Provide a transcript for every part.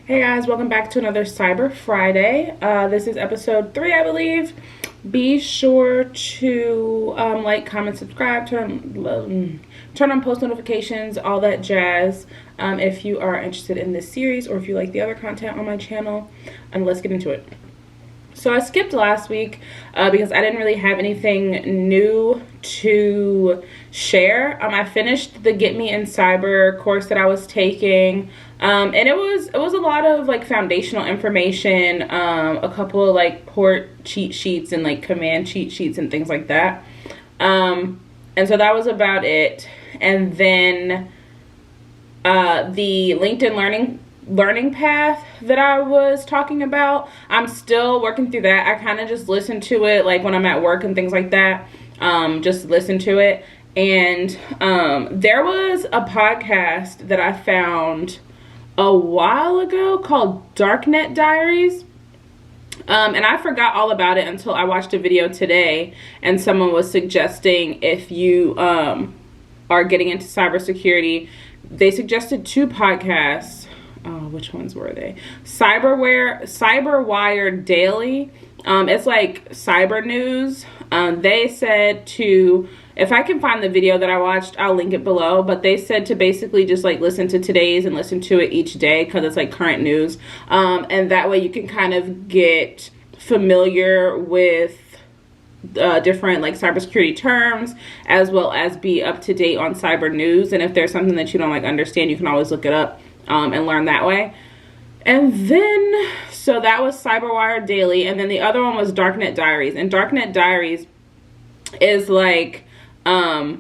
Hey guys, welcome back to another Cyber Friday. This is episode 3, I believe. Be sure to like, comment, subscribe, turn on post notifications, all that jazz, if you are interested in this series or if you like the other content on my channel. And let's get into it. So I skipped last week because I didn't really have anything new to share. I finished the Get Me in Cyber course that I was taking, and it was a lot of like foundational information, a couple of like port cheat sheets and like command cheat sheets and things like that. And so that was about it. And then the LinkedIn learning path that I was talking about, I'm still working through that. I kind of just listen to it like when I'm at work and things like that, just listen to it. And there was a podcast that I found a while ago called Darknet Diaries, and I forgot all about it until I watched a video today and someone was suggesting if you are getting into cybersecurity, they suggested 2 podcasts. Which ones were they? Cyberwire Daily. It's like cyber news. They said to, if I can find the video that I watched, I'll link it below. But they said to basically just like listen to today's and listen to it each day because it's like current news. And that way you can kind of get familiar with different like cybersecurity terms, as well as be up to date on cyber news. And if there's something that you don't like understand, you can always look it up and learn that way. And then, so that was Cyberwire Daily, and then the other one was Darknet Diaries. And Darknet Diaries is like a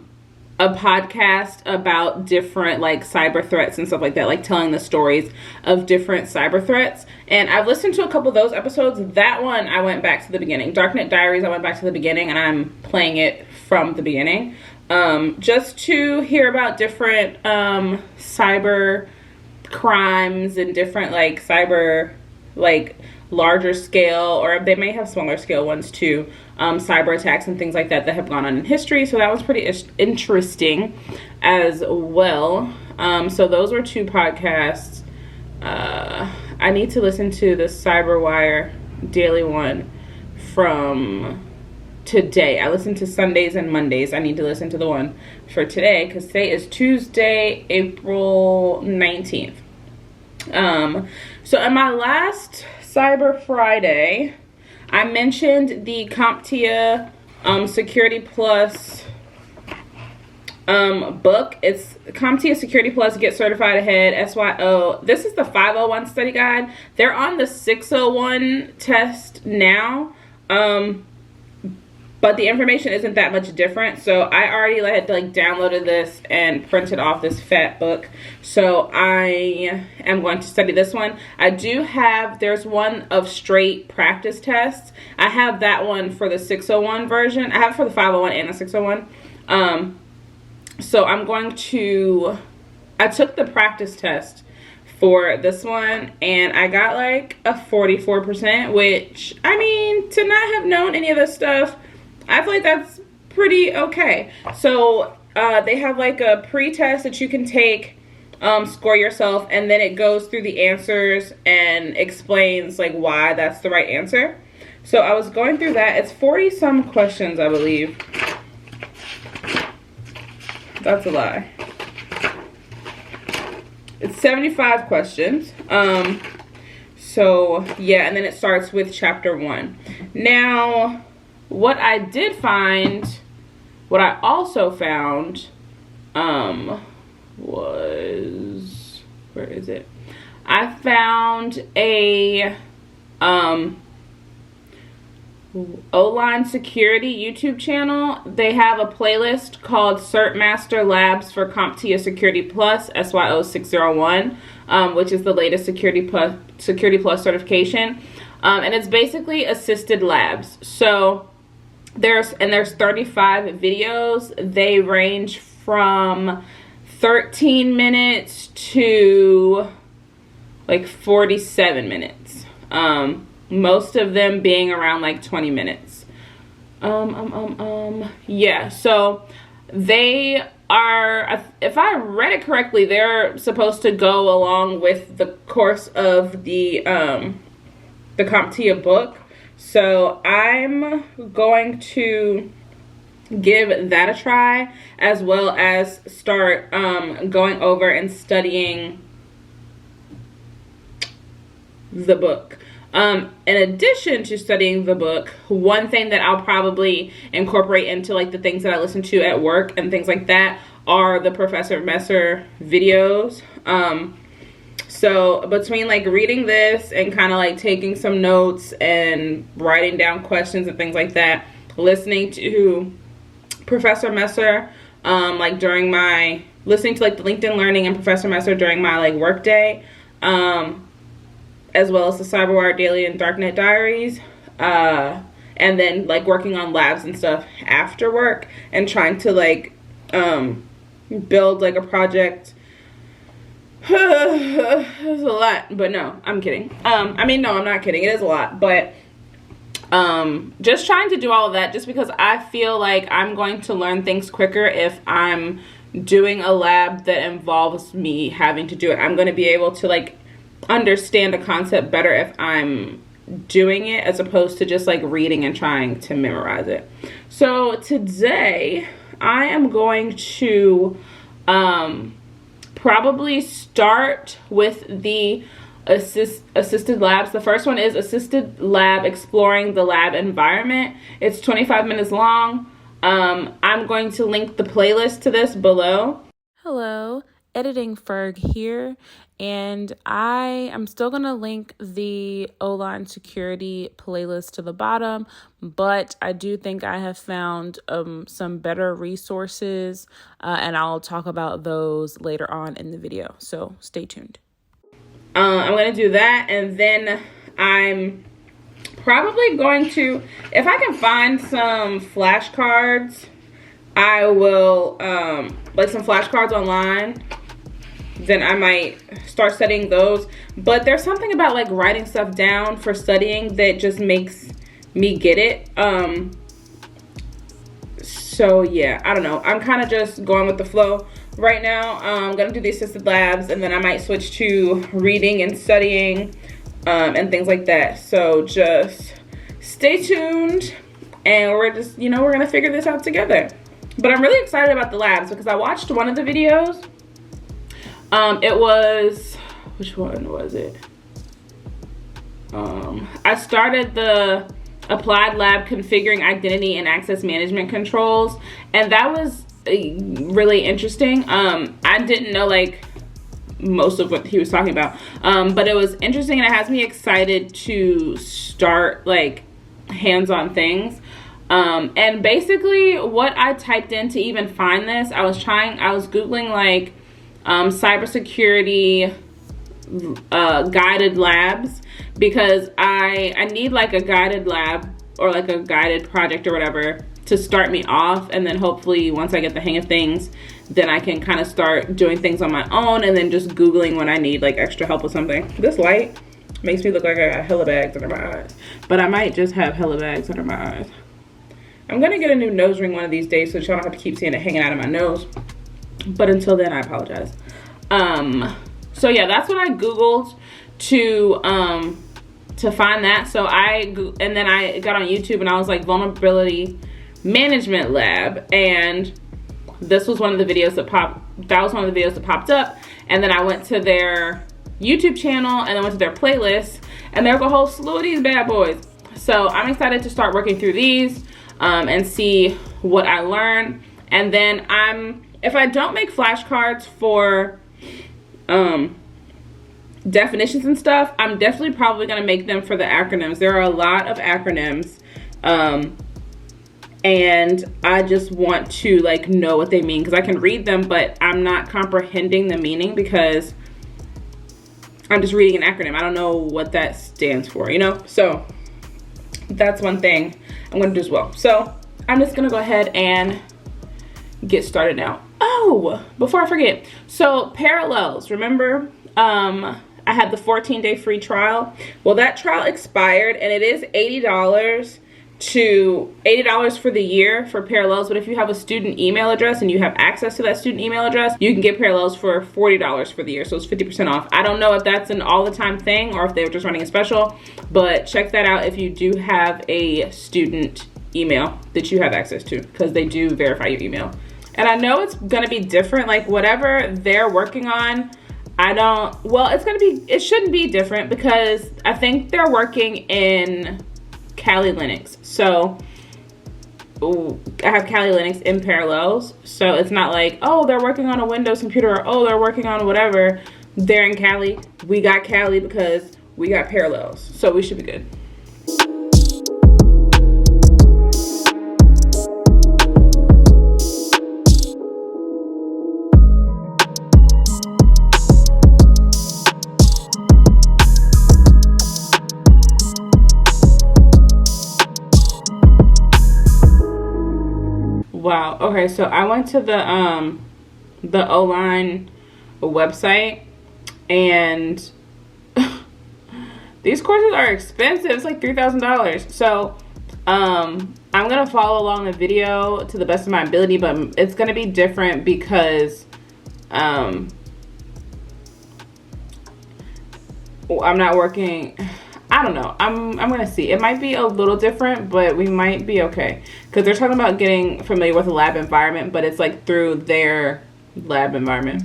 podcast about different like cyber threats and stuff like that, like telling the stories of different cyber threats. And I've listened to a couple of those episodes. That one I went back to the beginning. Darknet Diaries, I went back to the beginning, and I'm playing it from the beginning, just to hear about different cyber crimes and different like cyber, like larger scale, or they may have smaller scale ones too, cyber attacks and things like that have gone on in history. So that was pretty interesting as well. So those were 2 podcasts. I need to listen to the Cyberwire Daily one from today. I listen to Sundays and Mondays. I need to listen to the one for today because today is Tuesday, April 19th. So in my last Cyber Friday, I mentioned the CompTIA Security Plus book. It's CompTIA Security Plus Get Certified Ahead SYO. This is the 501 study guide. They're on the 601 test now. But the information isn't that much different. So I already had downloaded this and printed off this fat book. So I am going to study this one. I do have, there's one of straight practice tests. I have that one for the 601 version. I have it for the 501 and the 601. So I'm going to, I took the practice test for this one and I got like a 44%, which, I mean, to not have known any of this stuff, I feel like that's pretty okay. So they have like a pre-test that you can take, score yourself, and then it goes through the answers and explains like why that's the right answer. So I was going through that. It's 40 some questions, I believe. That's a lie. It's 75 questions. So yeah, and then it starts with chapter 1. Now, what I did find, what I also found, was, where is it? I found a, O-Line Security YouTube channel. They have a playlist called Cert Master Labs for CompTIA Security Plus, SYO 601, which is the latest Security Plus certification. And it's basically assisted labs. So there's 35 videos. They range from 13 minutes to like 47 minutes. Most of them being around like 20 minutes. Yeah, so they are, if I read it correctly, they're supposed to go along with the course of the CompTIA book. So I'm going to give that a try, as well as start going over and studying the book. In addition to studying the book, one thing that I'll probably incorporate into like the things that I listen to at work and things like that are the Professor Messer videos. So between like reading this and kind of like taking some notes and writing down questions and things like that, listening to Professor Messer, like during my, listening to like the LinkedIn Learning and Professor Messer during my like work day, as well as the CyberWire Daily and Darknet Diaries, and then like working on labs and stuff after work and trying to like build like a project. It's a lot, but no, I'm kidding. I mean, no, I'm not kidding. It is a lot, but just trying to do all of that just because I feel like I'm going to learn things quicker if I'm doing a lab that involves me having to do it. I'm going to be able to like understand a concept better if I'm doing it as opposed to just like reading and trying to memorize it. So today I am going to probably start with the assisted labs. The first one is assisted lab, exploring the lab environment. It's 25 minutes long. I'm going to link the playlist to this below. Hello, Editing Ferg here, and I am still going to link the O-Line Security playlist to the bottom, but I do think I have found some better resources, and I'll talk about those later on in the video, so stay tuned. I'm going to do that, and then I'm probably going to, if I can find some flashcards, I will, like some flashcards online, then I might start studying those. But there's something about like writing stuff down for studying that just makes me get it. So yeah, I don't know. I'm kind of just going with the flow right now. I'm gonna do the assisted labs, and then I might switch to reading and studying and things like that. So just stay tuned, and we're just, you know, we're gonna figure this out together. But I'm really excited about the labs because I watched one of the videos. It was, which one was it? I started the Applied Lab Configuring Identity and Access Management Controls, and that was really interesting. I didn't know like most of what he was talking about, but it was interesting, and it has me excited to start like hands-on things. And basically what I typed in to even find this, I was Googling like cybersecurity guided labs, because I need like a guided lab or like a guided project or whatever to start me off, and then hopefully once I get the hang of things, then I can kind of start doing things on my own, and then just Googling when I need like extra help with something. This light makes me look like I got hella bags under my eyes, but I might just have hella bags under my eyes. I'm gonna get a new nose ring one of these days so y'all don't have to keep seeing it hanging out of my nose. But until then, I apologize. So yeah, that's what I Googled to find that. So and then I got on YouTube and I was like Vulnerability Management Lab, and this was one of the videos that popped up. And then I went to their YouTube channel and then went to their playlist, and there's a whole slew of these bad boys. So I'm excited to start working through these and see what I learn. And then if I don't make flashcards for definitions and stuff, I'm definitely probably gonna make them for the acronyms. There are a lot of acronyms, and I just want to like know what they mean, because I can read them but I'm not comprehending the meaning because I'm just reading an acronym. I don't know what that stands for, you know? So that's one thing I'm gonna do as well. So I'm just gonna go ahead and get started now. Oh, before I forget, so Parallels, remember I had the 14-day free trial? Well, that trial expired, and it is $80 to $80 for the year for Parallels, but if you have a student email address and you have access to that student email address, you can get Parallels for $40 for the year, so it's 50% off. I don't know if that's an all the time thing or if they were just running a special, but check that out if you do have a student email that you have access to, because they do verify your email. And I know it's gonna be different, like whatever they're working on, it shouldn't be different, because I think they're working in Kali Linux. So I have Kali Linux in Parallels, so it's not like, oh, they're working on a Windows computer, or oh, they're working on whatever. They're in Kali. We got Kali because we got Parallels, so we should be good. Wow. Okay, so I went to the Oline website, and these courses are expensive. It's like $3,000. So I'm gonna follow along the video to the best of my ability, but it's gonna be different because I'm not working. I don't know. I'm gonna see. It might be a little different, but we might be okay, because they're talking about getting familiar with a lab environment, but it's like through their lab environment.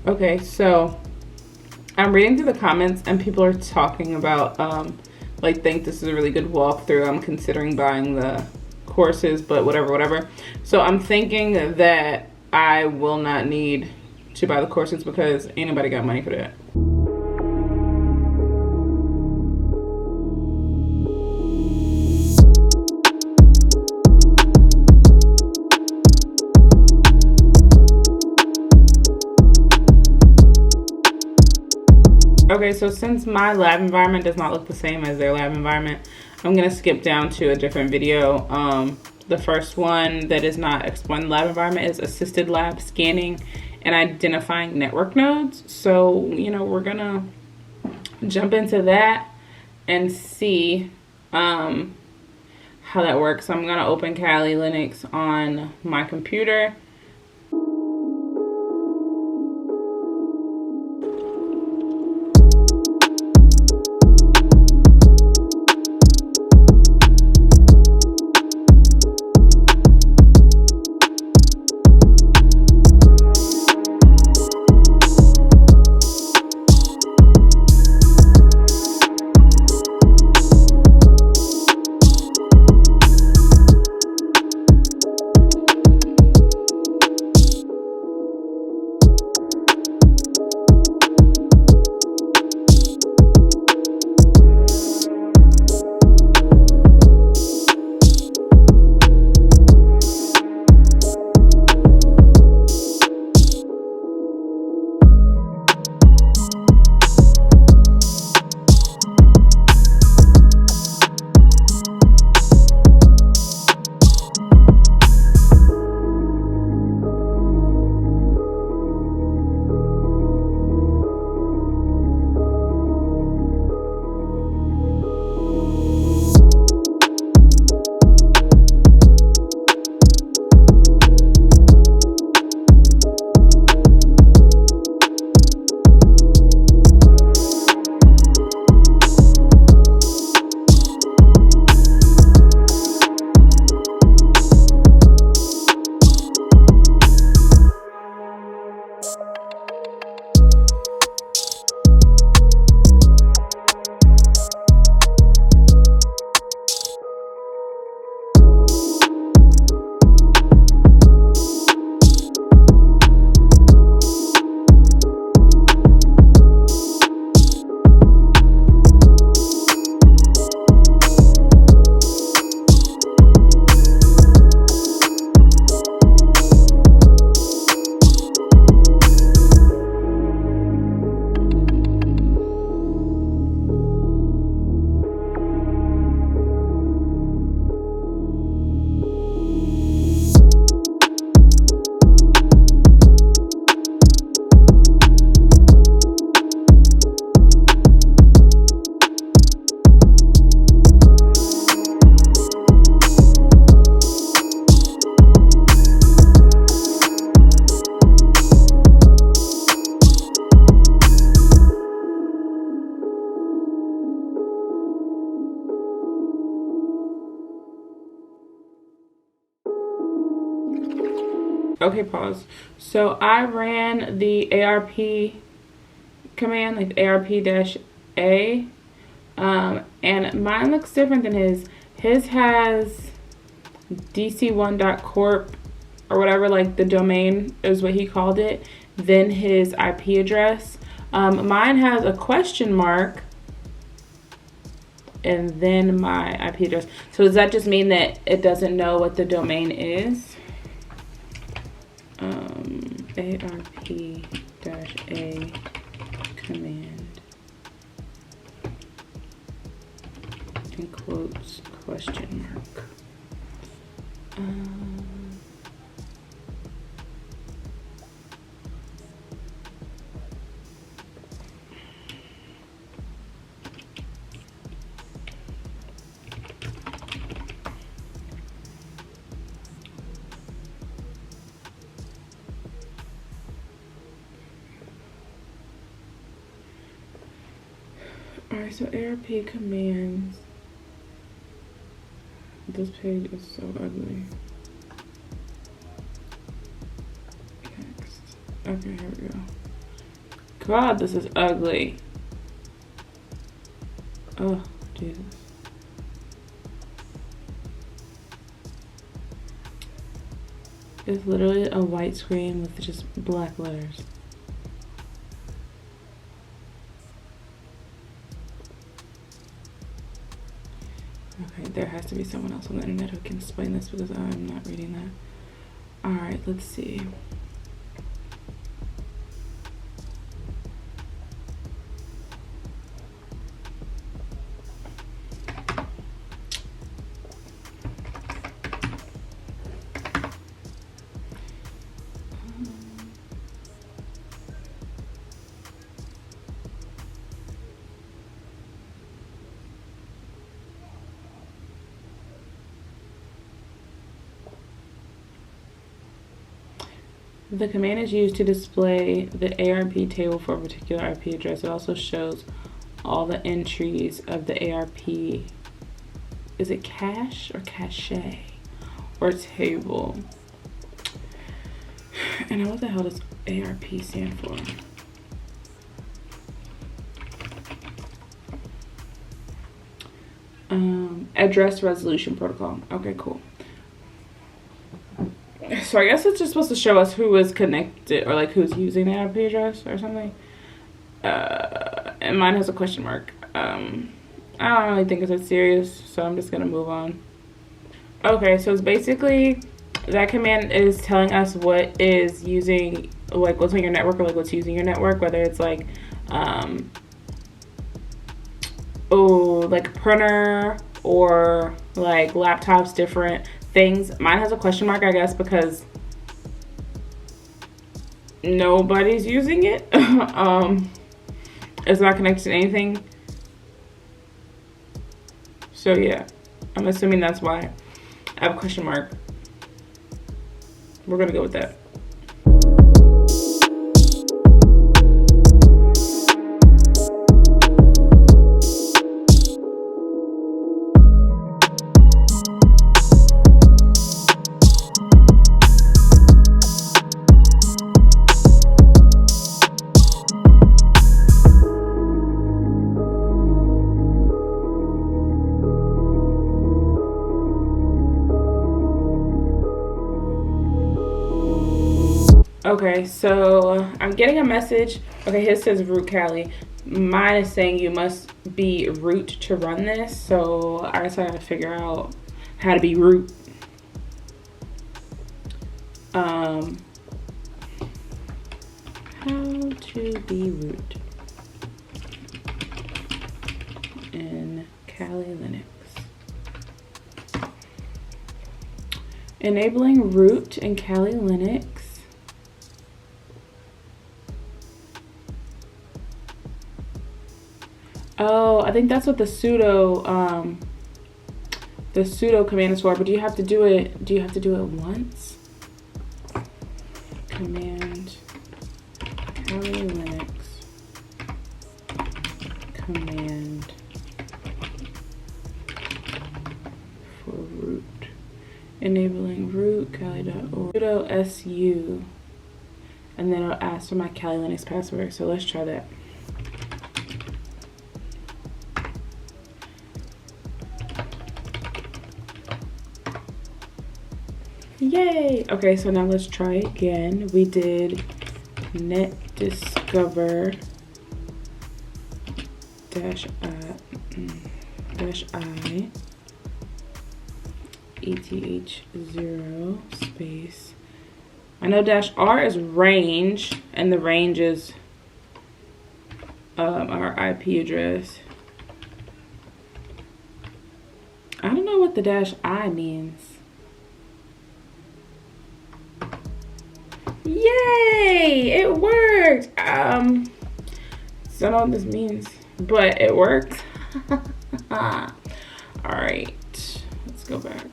Okay, so I'm reading through the comments and people are talking about like, think this is a really good walkthrough. I'm considering buying the courses, but whatever. So I'm thinking that I will not need to buy the courses because ain't nobody got money for that. Okay, so since my lab environment does not look the same as their lab environment, I'm gonna skip down to a different video. The first one that is not exploring the lab environment is assisted lab scanning and identifying network nodes. So, you know, we're gonna jump into that and see how that works. So I'm gonna open Kali Linux on my computer. Okay, pause. So I ran the ARP command, like ARP-A, and mine looks different than his. His has dc1.corp or whatever, like the domain is what he called it, then his IP address. Mine has a question mark and then my IP address. So does that just mean that it doesn't know what the domain is? ARP-A command in quotes question mark. Alright, so ARP commands. This page is so ugly. Next. Okay, here we go. God, this is ugly. Oh, Jesus. It's literally a white screen with just black letters. Okay, there has to be someone else on the internet who can explain this because I'm not reading that. Alright, let's see. The command is used to display the ARP table for a particular IP address. It also shows all the entries of the ARP. Is it cache or cache or table? And what the hell does ARP stand for? Address resolution protocol. Okay, cool. So I guess it's just supposed to show us who is connected or like who's using the IP address or something. And mine has a question mark. I don't really think it's that serious, so I'm just gonna move on. Okay, so it's basically that command is telling us what is using, like what's on your network or like what's using your network, whether it's like like printer or like laptops, different things. Mine has a question mark, I guess, because nobody's using it. It's not connected to anything. So yeah, I'm assuming that's why I have a question mark. We're gonna go with that. Okay, so I'm getting a message. Okay, his says root Kali. Mine is saying you must be root to run this. So I guess I gotta figure out how to be root. How to be root in Kali Linux. Enabling root in Kali Linux. Oh, I think that's what the sudo command is for, but do you have to do it once? Command Kali Linux command for root. enabling root Kali.org sudo su, and then it'll ask for my Kali Linux password. So let's try that. Yay! Okay, so now let's try again. We did netdiscover dash I ETH0 space. I know dash R is range, and the range is our IP address. I don't know what the dash I means. Yay! It worked! I don't know what this means, but it worked. Alright, let's go back.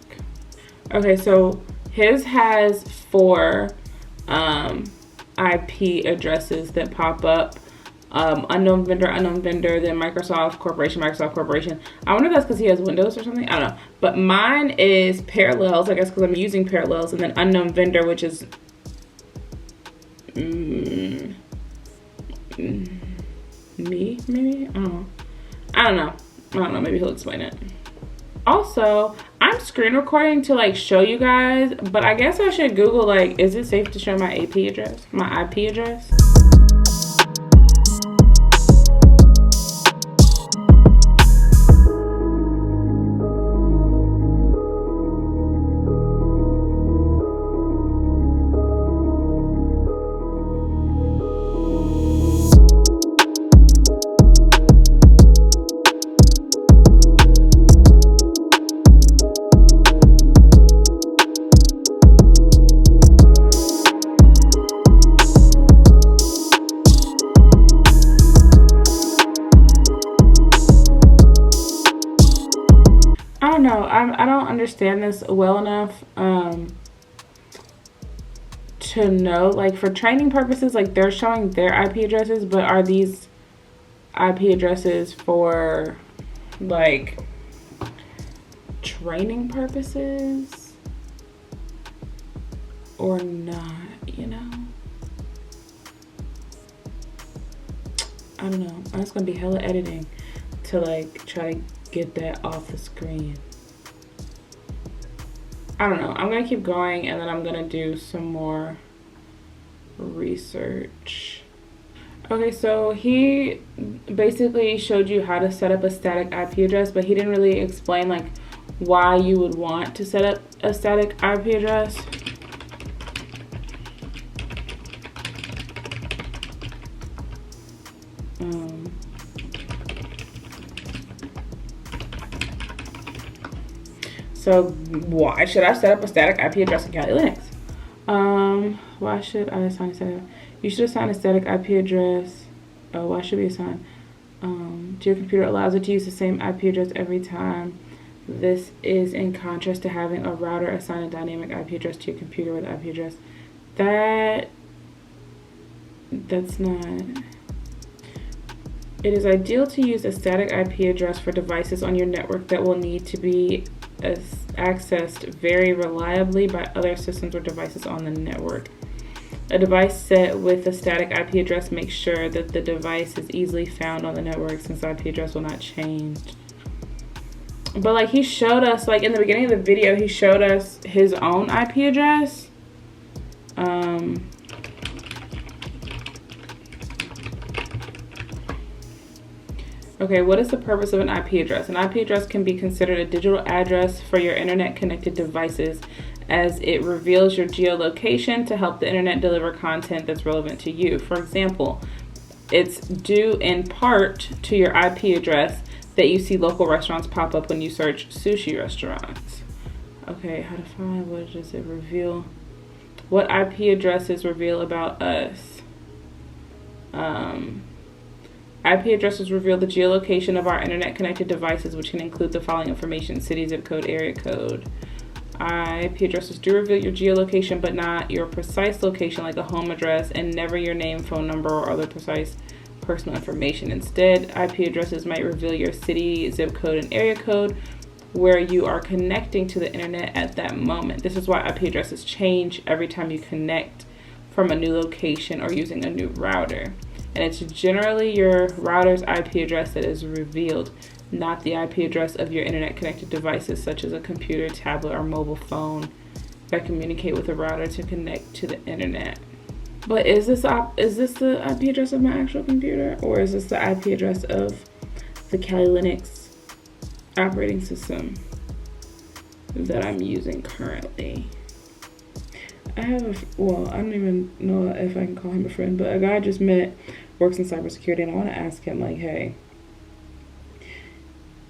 Okay, so his has 4 IP addresses that pop up. Unknown vendor, then Microsoft Corporation. I wonder if that's because he has Windows or something. I don't know. But mine is Parallels, I guess because I'm using Parallels, and then unknown vendor, which is me, maybe? I don't know. Maybe he'll explain it. Also, I'm screen recording to like show you guys, but I guess I should Google like, is it safe to show my IP address? I don't know. I don't understand this well enough to know. Like for training purposes, like they're showing their IP addresses, but are these IP addresses for like training purposes or not? You know? I don't know. That's gonna be hella editing to like try to get that off the screen. I don't know. I'm gonna keep going and then I'm gonna do some more research. Okay, so he basically showed you how to set up a static IP address, but he didn't really explain like why you would want to set up a static IP address. So why should I set up a static IP address in Kali Linux? Why should I assign a static? You should assign a static IP address. Oh, why should we assign? To your computer allows it to use the same IP address every time. This is in contrast to having a router assign a dynamic IP address to your computer with IP address. That's not. It is ideal to use a static IP address for devices on your network that will need to be accessed very reliably by other systems or devices on the network. A device set with a static IP address makes sure that the device is easily found on the network since the IP address will not change. But like he showed us, like in the beginning of the video, he showed us his own IP address. Okay, what is the purpose of an IP address? An IP address can be considered a digital address for your internet-connected devices as it reveals your geolocation to help the internet deliver content that's relevant to you. For example, it's due in part to your IP address that you see local restaurants pop up when you search sushi restaurants. Okay, how to find, what does it reveal? What IP addresses reveal about us? IP addresses reveal the geolocation of our internet-connected devices, which can include the following information: city, zip code, area code. IP addresses do reveal your geolocation, but not your precise location like a home address, and never your name, phone number, or other precise personal information. Instead, IP addresses might reveal your city, zip code, and area code, where you are connecting to the internet at that moment. This is why IP addresses change every time you connect from a new location or using a new router. And it's generally your router's IP address that is revealed, not the IP address of your internet connected devices such as a computer, tablet, or mobile phone that communicate with a router to connect to the internet. But is this the IP address of my actual computer, or is this the IP address of the Kali Linux operating system that I'm using currently? I don't even know if I can call him a friend, but a guy I just met works in cybersecurity, and I want to ask him, like, hey,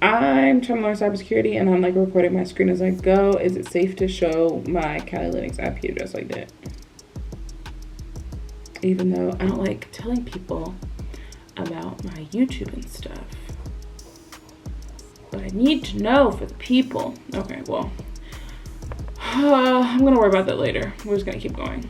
I'm trying to learn cybersecurity and I'm like recording my screen as I go. Is it safe to show my Kali Linux IP address like that? Even though I don't like telling people about my YouTube and stuff. But I need to know for the people. Okay, well, I'm gonna worry about that later. We're just gonna keep going.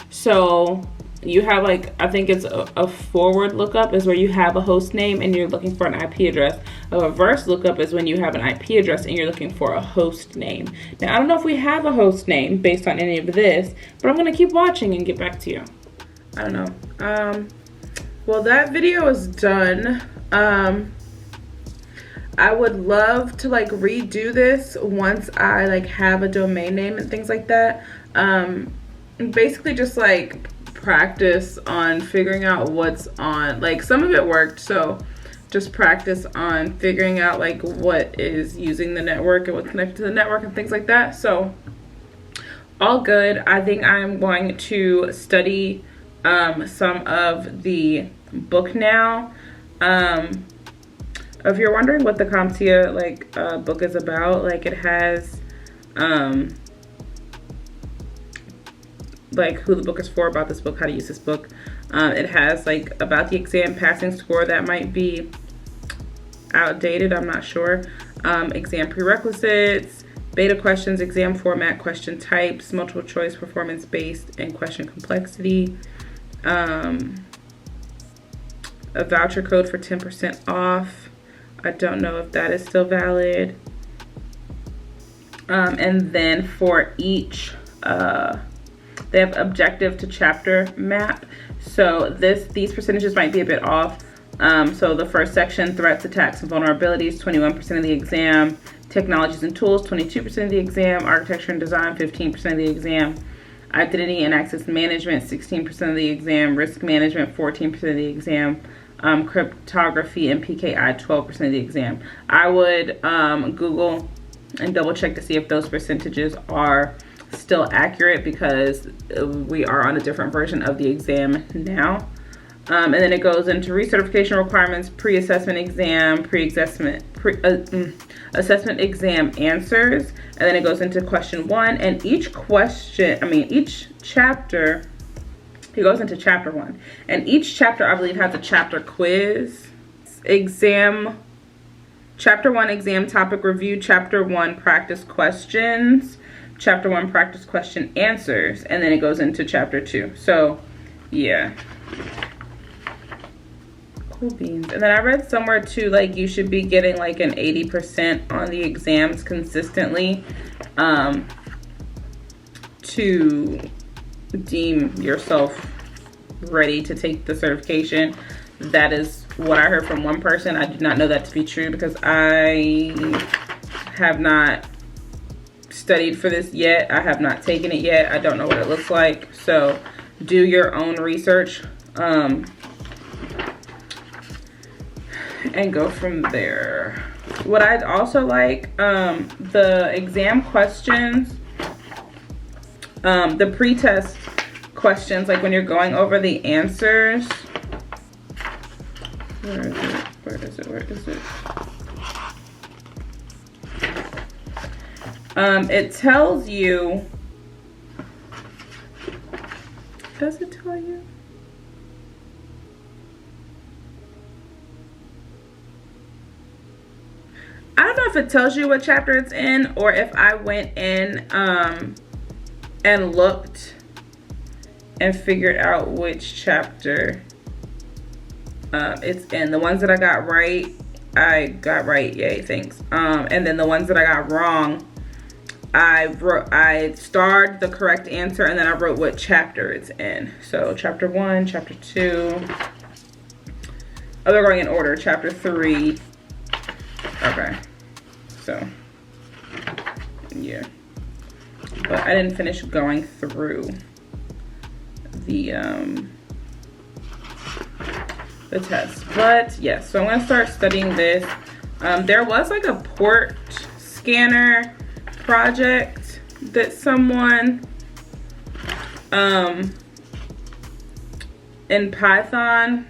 So you have, like, I think it's a forward lookup is where you have a host name and you're looking for an IP address. A reverse lookup is when you have an IP address and you're looking for a host name. Now, I don't know if we have a host name based on any of this, but I'm going to keep watching and get back to you. I don't know. Well, that video is done. I would love to, like, redo this once I, like, have a domain name and things like that. Basically just, like, practice on figuring out what's on, like, some of it worked, so just practice on figuring out, like, what is using the network and what's connected to the network and things like that. So all good. I think I'm going to study some of the book now. If you're wondering what the CompTIA, like, book is about, like, it has like who the book is for, about this book, how to use this book. It has, like, about the exam passing score that might be outdated, I'm not sure. Exam prerequisites, beta questions, exam format, question types, multiple choice, performance based, and question complexity. A voucher code for 10% off. I don't know if that is still valid. And then for each they have objective to chapter map. So these percentages might be a bit off. So the first section, threats, attacks, and vulnerabilities, 21% of the exam. Technologies and tools, 22% of the exam. Architecture and design, 15% of the exam. Identity and access management, 16% of the exam. Risk management, 14% of the exam. Cryptography and PKI, 12% of the exam. I would Google and double check to see if those percentages are still accurate, because we are on a different version of the exam now. And then it goes into recertification requirements, pre-assessment exam, assessment exam answers, and then it goes into question 1. And each chapter, he goes into chapter 1, and each chapter, I believe, has a chapter quiz. Chapter 1 exam topic review, chapter 1 practice questions, chapter 1 practice question answers, and then it goes into chapter 2. So yeah, cool beans. And then I read somewhere too, like, you should be getting like an 80% on the exams consistently to deem yourself ready to take the certification. That is what I heard from one person. I do not know that to be true, because I have not studied for this yet. I have not taken it yet. I don't know what it looks like. So do your own research and go from there. What I'd also like, the exam questions, the pre-test questions, like when you're going over the answers, Where is it? Where is it? Where is it? It tells you. Does it tell you? I don't know if it tells you what chapter it's in, or if I went in and looked and figured out which chapter it's in. The ones that I got right, yay, thanks. And then the ones that I got wrong, I starred the correct answer and then I wrote what chapter it's in. So chapter 1, chapter 2. Oh, they're going in order. Chapter 3. Okay. So, yeah. But I didn't finish going through the test. But yes, so I'm gonna start studying this. There was like a port scanner project that someone in Python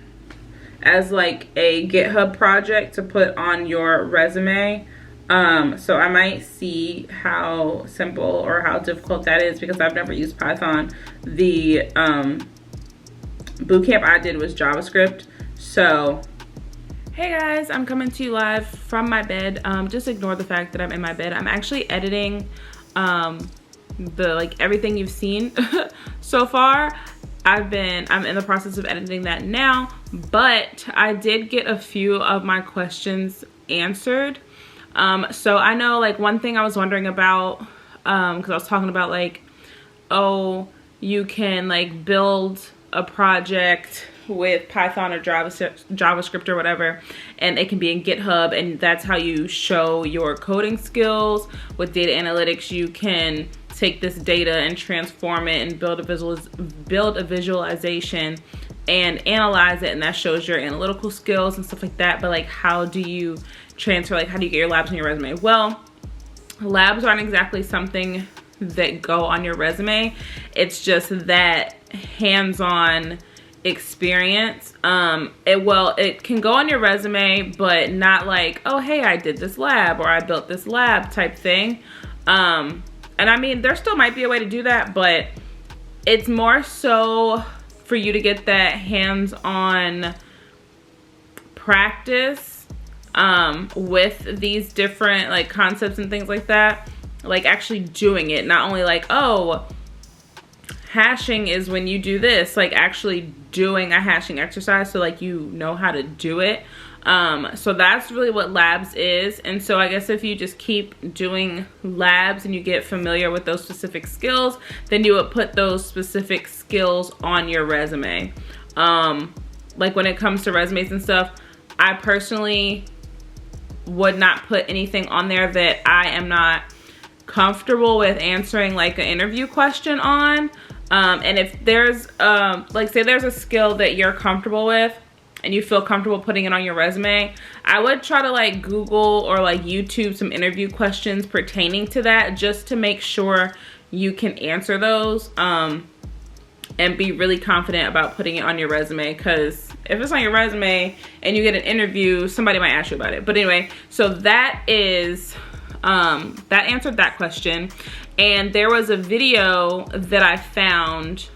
as like a GitHub project to put on your resume. So I might see how simple or how difficult that is because I've never used Python. The bootcamp I did was JavaScript. So, hey guys, I'm coming to you live from my bed. Just ignore the fact that I'm in my bed. I'm actually editing everything you've seen so far. I'm in the process of editing that now, but I did get a few of my questions answered. So I know like one thing I was wondering about, because I was talking about like, oh, you can like build a project with Python or JavaScript or whatever, and it can be in GitHub, and that's how you show your coding skills. With data analytics, you can take this data and transform it and build a visualization and analyze it, and that shows your analytical skills and stuff like that. But like, how do you transfer, like how do you get your labs on your resume? Well, labs aren't exactly something that go on your resume. It's just that hands-on experience. It can go on your resume, but not like, oh hey, I did this lab or I built this lab type thing. And I mean, there still might be a way to do that, but it's more so for you to get that hands-on practice with these different like concepts and things like that, like actually doing it, not only like, oh, hashing is when you do this, like actually doing a hashing exercise so like you know how to do it. So that's really what labs is. And so I guess if you just keep doing labs and you get familiar with those specific skills, then you would put those specific skills on your resume. Like when it comes to resumes and stuff, I personally would not put anything on there that I am not comfortable with answering like an interview question on. And if there's like say there's a skill that you're comfortable with and you feel comfortable putting it on your resume, I would try to like Google or like YouTube some interview questions pertaining to that, just to make sure you can answer those and be really confident about putting it on your resume. Because if it's on your resume and you get an interview, somebody might ask you about it. But anyway, so that is that answered that question. And there was a video that I found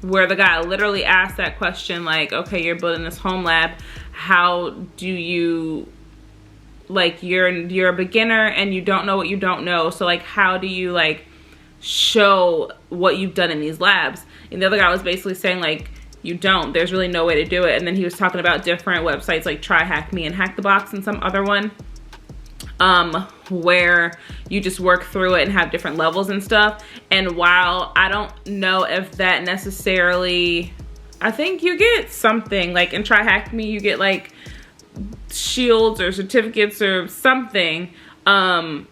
where the guy literally asked that question, like, okay, you're building this home lab, how do you, like, you're a beginner and you don't know what you don't know, so like how do you like show what you've done in these labs? And the other guy was basically saying like, you don't, there's really no way to do it. And then he was talking about different websites like Try Hack Me and Hack the Box and some other one, where you just work through it and have different levels and stuff. And while I don't know if that necessarily, I think you get something like in Try Hack Me, you get like shields or certificates or something to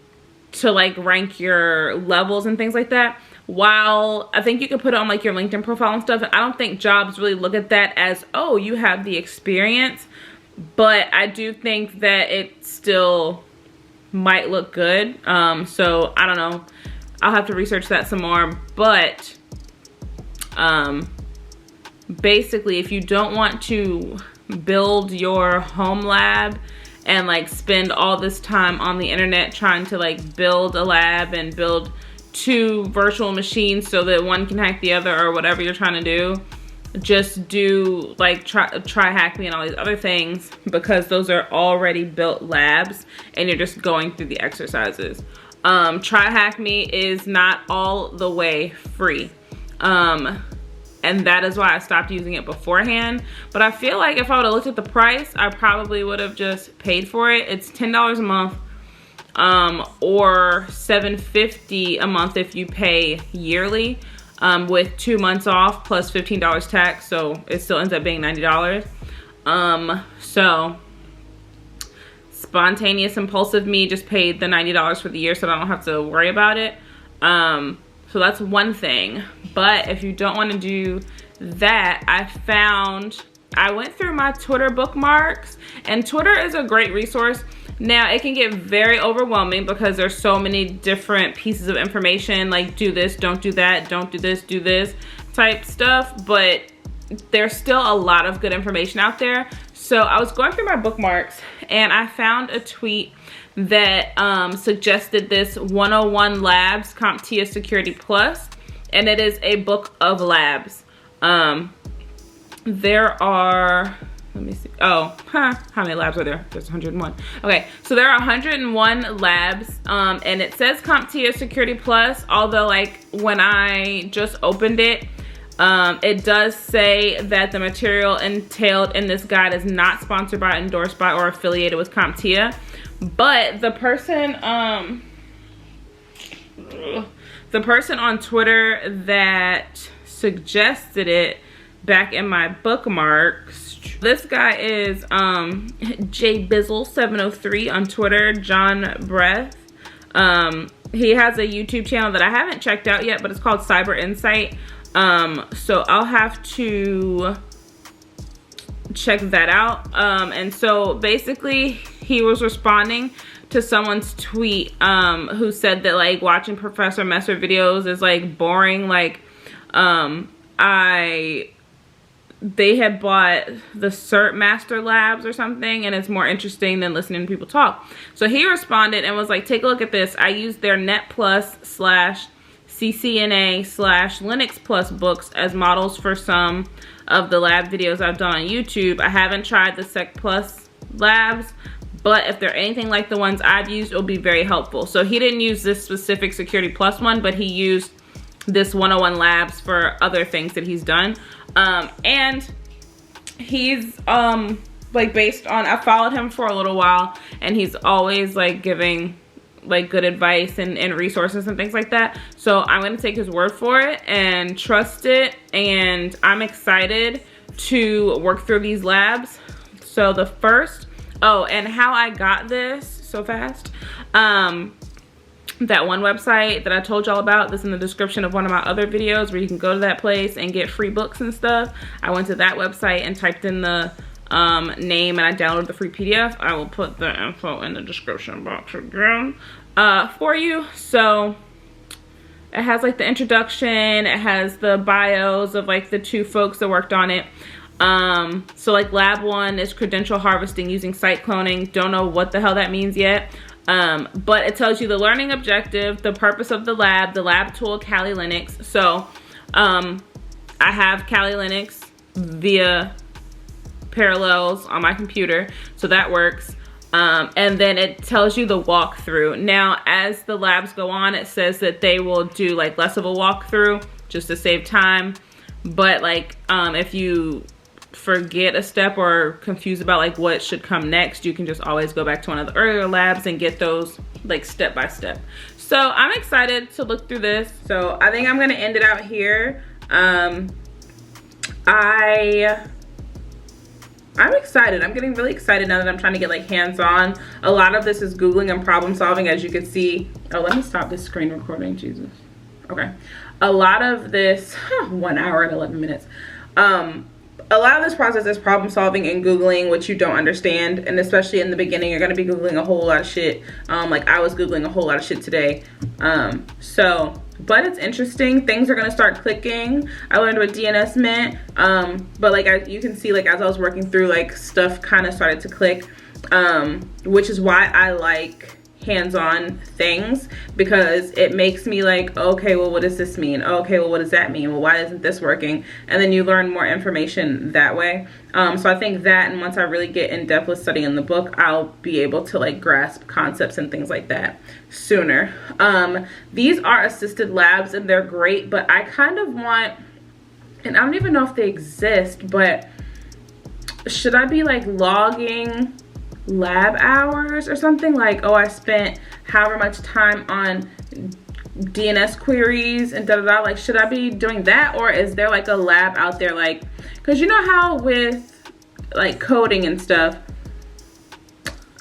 like rank your levels and things like that. While I think you can put it on like your LinkedIn profile and stuff, and I don't think jobs really look at that as, oh, you have the experience. But I do think that it still might look good. So I don't know, I'll have to research that some more. But basically, if you don't want to build your home lab and like spend all this time on the internet trying to like build a lab and build 2 virtual machines so that one can hack the other or whatever you're trying to do. Just do like try hack me and all these other things, because those are already built labs and you're just going through the exercises. Try hack me is not all the way free. And that is why I stopped using it beforehand. But I feel like if I would have looked at the price, I probably would have just paid for it. It's $10 a month, or $7.50 a month if you pay yearly, with 2 months off plus $15 tax. So it still ends up being $90. So spontaneous impulsive me just paid the $90 for the year, so I don't have to worry about it. So that's one thing. But if you don't want to do that, I went through my Twitter bookmarks, and Twitter is a great resource. Now it can get very overwhelming because there's so many different pieces of information, like do this, don't do that, don't do this, do this type stuff, but there's still a lot of good information out there. So I was going through my bookmarks and I found a tweet that suggested this 101 Labs CompTIA Security Plus, and it is a book of labs. There are, let me see, how many labs are there? There's 101. Okay, so there are 101 labs, and it says CompTIA Security Plus, although like when I just opened it, it does say that the material entailed in this guide is not sponsored by, endorsed by, or affiliated with CompTIA. But the person on Twitter that suggested it back in my bookmarks, this guy is jbizzle703 on Twitter, John Breath. He has a YouTube channel that I haven't checked out yet, but it's called Cyber Insight. So I'll have to check that out. And so basically he was responding to someone's tweet who said that like watching Professor Messer videos is like boring. Like they had bought the Cert Master Labs or something, and it's more interesting than listening to people talk. So he responded and was like, take a look at this. I used their Net Plus / CCNA / Linux Plus books as models for some of the lab videos I've done on YouTube. I haven't tried the Sec Plus labs, but if they're anything like the ones I've used, it'll be very helpful. So he didn't use this specific Security Plus one, but he used this 101 Labs for other things that he's done. And he's like based on, I followed him for a little while, and he's always like giving like good advice and resources and things like that. So I'm gonna take his word for it and trust it, and I'm excited to work through these labs. So the first, and how I got this so fast, that one website that I told y'all about, that's in the description of one of my other videos, where you can go to that place and get free books and stuff. I went to that website and typed in the name, and I downloaded the free PDF. I will put the info in the description box again for you. So it has like the introduction, it has the bios of like the 2 folks that worked on it. So like lab 1 is credential harvesting using site cloning. Don't know what the hell that means yet. But it tells you the learning objective, the purpose of the lab tool, Kali Linux. So I have Kali Linux via Parallels on my computer, so that works. And then it tells you the walkthrough. Now as the labs go on, it says that they will do like less of a walkthrough just to save time, but like if you forget a step or confused about like what should come next, you can just always go back to one of the earlier labs and get those like step by step. So I'm excited to look through this. So I think I'm gonna end it out here. I'm excited. I'm getting really excited now that I'm trying to get like hands-on. A lot of this is Googling and problem solving, as you can see. Oh, let me stop this screen recording, Jesus. Okay. A lot of this, 1 hour and 11 minutes. A lot of this process is problem solving and Googling what you don't understand. And especially in the beginning, you're gonna be Googling a whole lot of shit. Like I was Googling a whole lot of shit today. So but it's interesting. Things are gonna start clicking. I learned what DNS meant, but like you can see, like as I was working through, like stuff kind of started to click, which is why I like hands-on things, because it makes me like, okay, well, what does this mean? Okay, well, what does that mean? Well, why isn't this working? And then you learn more information that way. So I think that, and once I really get in depth with studying the book, I'll be able to like grasp concepts and things like that sooner. These are assisted labs and they're great, but I kind of want, and I don't even know if they exist, but should I be like logging lab hours or something? Like, oh, I spent however much time on DNS queries and da-da-da. Like, should I be doing that, or is there like a lab out there? Like, because you know how with like coding and stuff,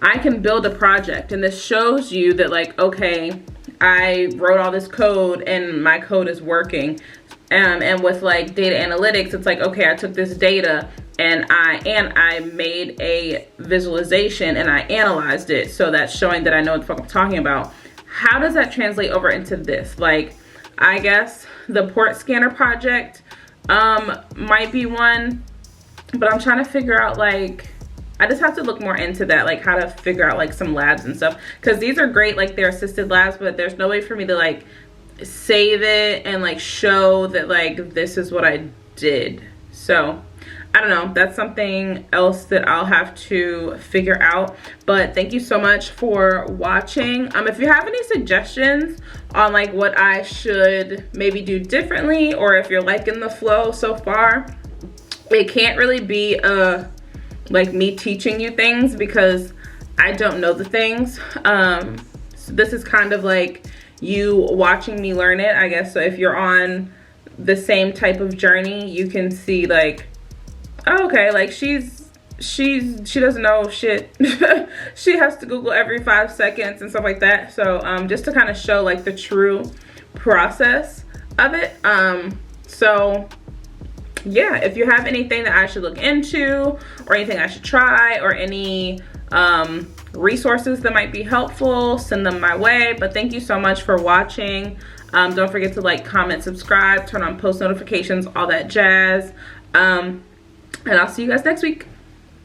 I can build a project and this shows you that like, okay, I wrote all this code and my code is working. And with like data analytics, it's like, okay, I took this data and I made a visualization and I analyzed it, so that's showing that I know what the fuck I'm talking about. How does that translate over into this? Like, I guess the port scanner project might be one, but I'm trying to figure out, like, I just have to look more into that, like how to figure out like some labs and stuff, because these are great, like they're assisted labs, but there's no way for me to like save it and like show that like this is what I did. So I don't know, that's something else that I'll have to figure out. But thank you so much for watching. If you have any suggestions on like what I should maybe do differently, or if you're liking the flow so far, it can't really be like me teaching you things because I don't know the things. So this is kind of like you watching me learn it, I guess. So if you're on the same type of journey, you can see like, oh, okay, like she doesn't know shit. She has to Google every 5 seconds and stuff like that. So just to kind of show like the true process of it. So yeah, if you have anything that I should look into, or anything I should try, or any resources that might be helpful, send them my way. But thank you so much for watching. Don't forget to like, comment, subscribe, turn on post notifications, all that jazz. And I'll see you guys next week.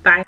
Bye.